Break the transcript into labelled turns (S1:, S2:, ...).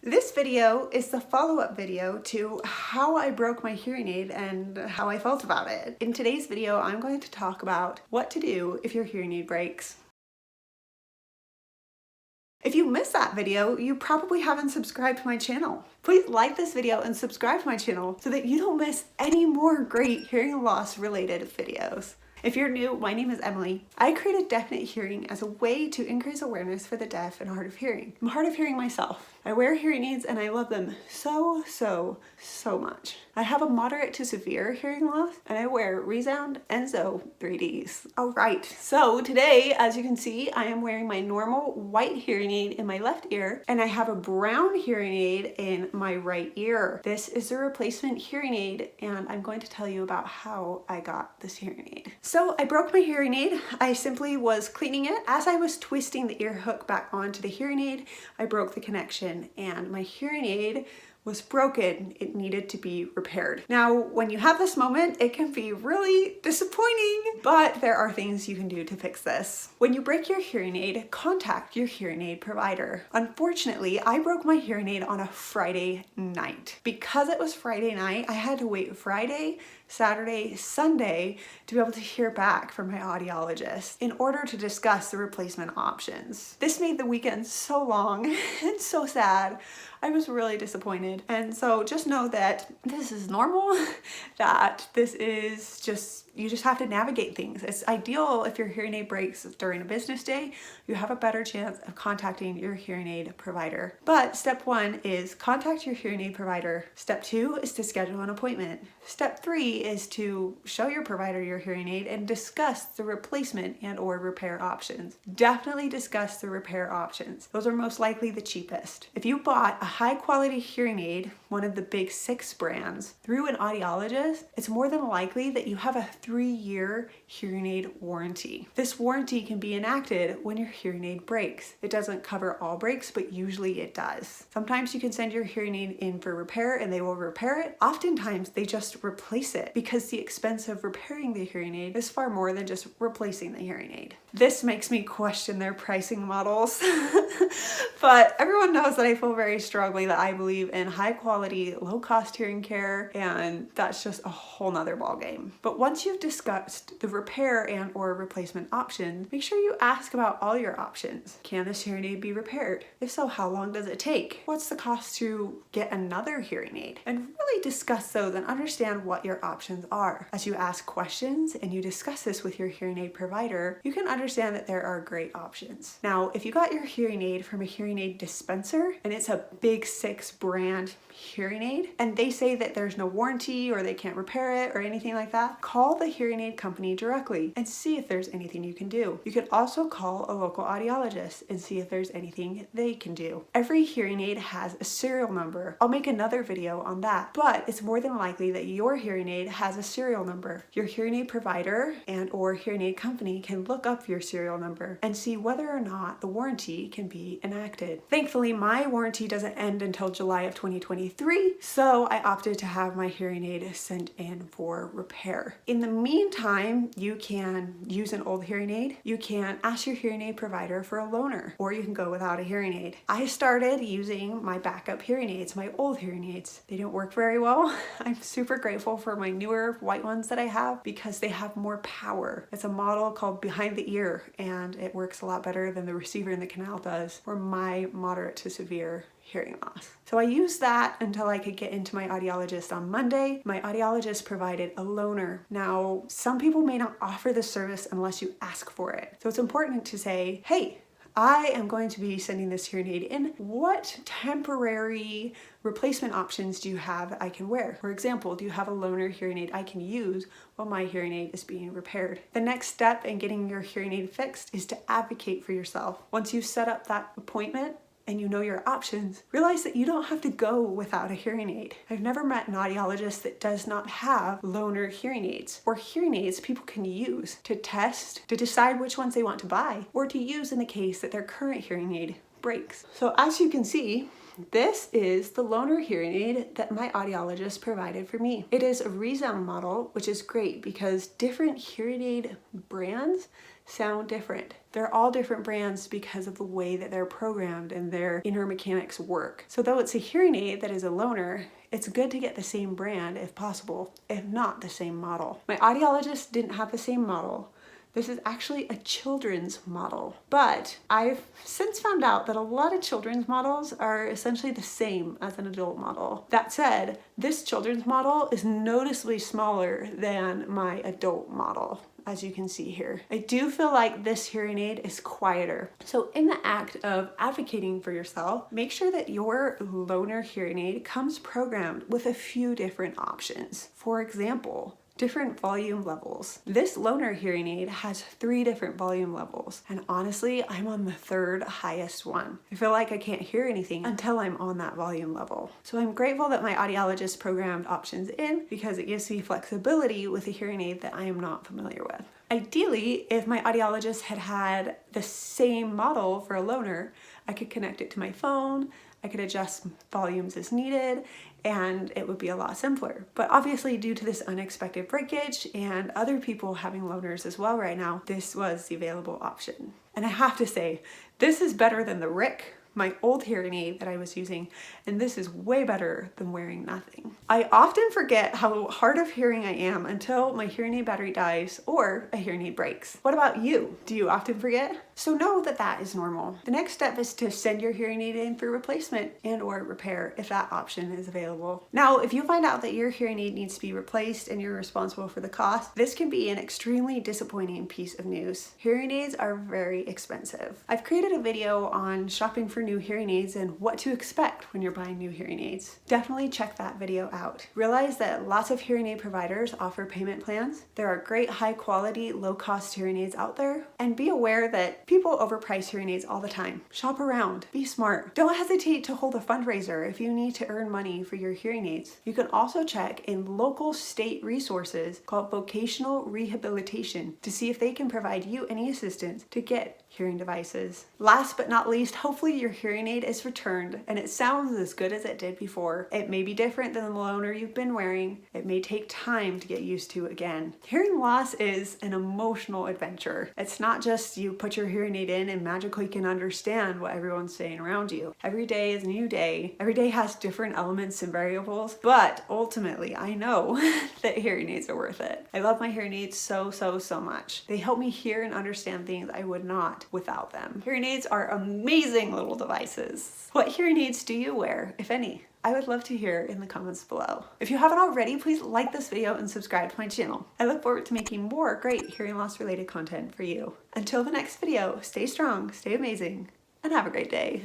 S1: This video is the follow-up video to how I broke my hearing aid and how I felt about it. In today's video, I'm going to talk about what to do if your hearing aid breaks. If you missed that video, you probably haven't subscribed to my channel. Please like this video and subscribe to my channel so that you don't miss any more great hearing loss related videos. If you're new, my name is Emily. I created Definite Hearing as a way to increase awareness for the deaf and hard of hearing. I'm hard of hearing myself. I wear hearing aids and I love them so much. I have a moderate to severe hearing loss and I wear Resound Enzo 3Ds. All right, so today, as you can see, I am wearing my normal white hearing aid in my left ear and I have a brown hearing aid in my right ear. This is a replacement hearing aid and I'm going to tell you about how I got this hearing aid. So I broke my hearing aid. I simply was cleaning it. As I was twisting the ear hook back onto the hearing aid, I broke the connection and my hearing aid was broken. It needed to be repaired. Now, when you have this moment, it can be really disappointing, but there are things you can do to fix this. When you break your hearing aid, contact your hearing aid provider. Unfortunately, I broke my hearing aid on a Friday night. Because it was Friday night, I had to wait Friday, Saturday, Sunday to be able to hear back from my audiologist in order to discuss the replacement options. This made the weekend so long and so sad. I was really disappointed. And so just know that this is normal, that this is you just have to navigate things. It's ideal if your hearing aid breaks during a business day, you have a better chance of contacting your hearing aid provider. But step 1 is contact your hearing aid provider. Step 2 is to schedule an appointment. Step 3 is to show your provider your hearing aid and discuss the replacement and or repair options. Definitely discuss the repair options. Those are most likely the cheapest. If you bought a high quality hearing aid, one of the big 6 brands, through an audiologist, it's more than likely that you have a 3-year hearing aid warranty. This warranty can be enacted when your hearing aid breaks. It doesn't cover all breaks, but usually it does. Sometimes you can send your hearing aid in for repair and they will repair it. Oftentimes they just replace it because the expense of repairing the hearing aid is far more than just replacing the hearing aid. This makes me question their pricing models. But everyone knows that I feel very strongly that I believe in high quality, low cost hearing care, and that's just a whole nother ballgame. But once you've discussed the repair and or replacement options, make sure you ask about all your options. Can this hearing aid be repaired? If so, how long does it take? What's the cost to get another hearing aid? And really discuss those and understand what your options are. As you ask questions and you discuss this with your hearing aid provider, you can understand that there are great options. Now, if you got your hearing aid from a hearing aid dispenser and it's a big 6 brand hearing aid and they say that there's no warranty or they can't repair it or anything like that, call the hearing aid company directly and see if there's anything you can do. You could also call a local audiologist and see if there's anything they can do. Every hearing aid has a serial number. I'll make another video on that, but it's more than likely that your hearing aid has a serial number. Your hearing aid provider and or hearing aid company can look up your serial number and see whether or not the warranty can be enacted. Thankfully, my warranty doesn't end until July of 2023, so I opted to have my hearing aid sent in for repair. In the meantime, you can use an old hearing aid. You can ask your hearing aid provider for a loaner, or you can go without a hearing aid. I started using my backup hearing aids, my old hearing aids. They don't work very well. I'm super grateful for my newer white ones that I have because they have more power. It's a model called Behind the Ear and it works a lot better than the receiver in the canal does for my moderate to severe hearing loss. So I used that until I could get into my audiologist on Monday. My audiologist provided a loaner. Now, some people may not offer this service unless you ask for it. So it's important to say, hey, I am going to be sending this hearing aid in. What temporary replacement options do you have that I can wear? For example, do you have a loaner hearing aid I can use while my hearing aid is being repaired? The next step in getting your hearing aid fixed is to advocate for yourself. Once you set up that appointment, and you know your options, realize that you don't have to go without a hearing aid. I've never met an audiologist that does not have loaner hearing aids or hearing aids people can use to test, to decide which ones they want to buy, or to use in the case that their current hearing aid breaks. So as you can see, this is the loaner hearing aid that my audiologist provided for me. It is a Resound model, which is great because different hearing aid brands sound different. They're all different brands because of the way that they're programmed and their inner mechanics work. So though it's a hearing aid that is a loaner, it's good to get the same brand if possible, if not the same model. My audiologist didn't have the same model. This is actually a children's model, but I've since found out that a lot of children's models are essentially the same as an adult model. That said, this children's model is noticeably smaller than my adult model, as you can see here. I do feel like this hearing aid is quieter. So in the act of advocating for yourself, make sure that your loaner hearing aid comes programmed with a few different options. For example, different volume levels. This loaner hearing aid has 3 different volume levels, and honestly, I'm on the 3rd highest one. I feel like I can't hear anything until I'm on that volume level. So I'm grateful that my audiologist programmed options in because it gives me flexibility with a hearing aid that I am not familiar with. Ideally, if my audiologist had had the same model for a loaner, I could connect it to my phone, I could adjust volumes as needed, and it would be a lot simpler. But obviously, due to this unexpected breakage and other people having loaners as well right now, this was the available option. And I have to say, this is better than the Rick, my old hearing aid that I was using, and this is way better than wearing nothing. I often forget how hard of hearing I am until my hearing aid battery dies or a hearing aid breaks. What about you? Do you often forget? So know that that is normal. The next step is to send your hearing aid in for replacement and or repair if that option is available. Now, if you find out that your hearing aid needs to be replaced and you're responsible for the cost, this can be an extremely disappointing piece of news. Hearing aids are very expensive. I've created a video on shopping for new hearing aids and what to expect when you're buying new hearing aids. Definitely check that video out. Realize that lots of hearing aid providers offer payment plans. There are great high quality, low cost hearing aids out there, and be aware that people overprice hearing aids all the time. Shop around, be smart. Don't hesitate to hold a fundraiser if you need to earn money for your hearing aids. You can also check in local state resources called vocational rehabilitation to see if they can provide you any assistance to get hearing devices. Last but not least, hopefully your hearing aid is returned and it sounds as good as it did before. It may be different than the loaner you've been wearing. It may take time to get used to again. Hearing loss is an emotional adventure. It's not just you put your hearing aid in and magically can understand what everyone's saying around you. Every day is a new day. Every day has different elements and variables, but ultimately I know that hearing aids are worth it. I love my hearing aids so much. They help me hear and understand things I would not without them. Hearing aids are amazing little devices. What hearing aids do you wear, if any? I would love to hear in the comments below. If you haven't already, please like this video and subscribe to my channel. I look forward to making more great hearing loss related content for you. Until the next video, stay strong, stay amazing, and have a great day.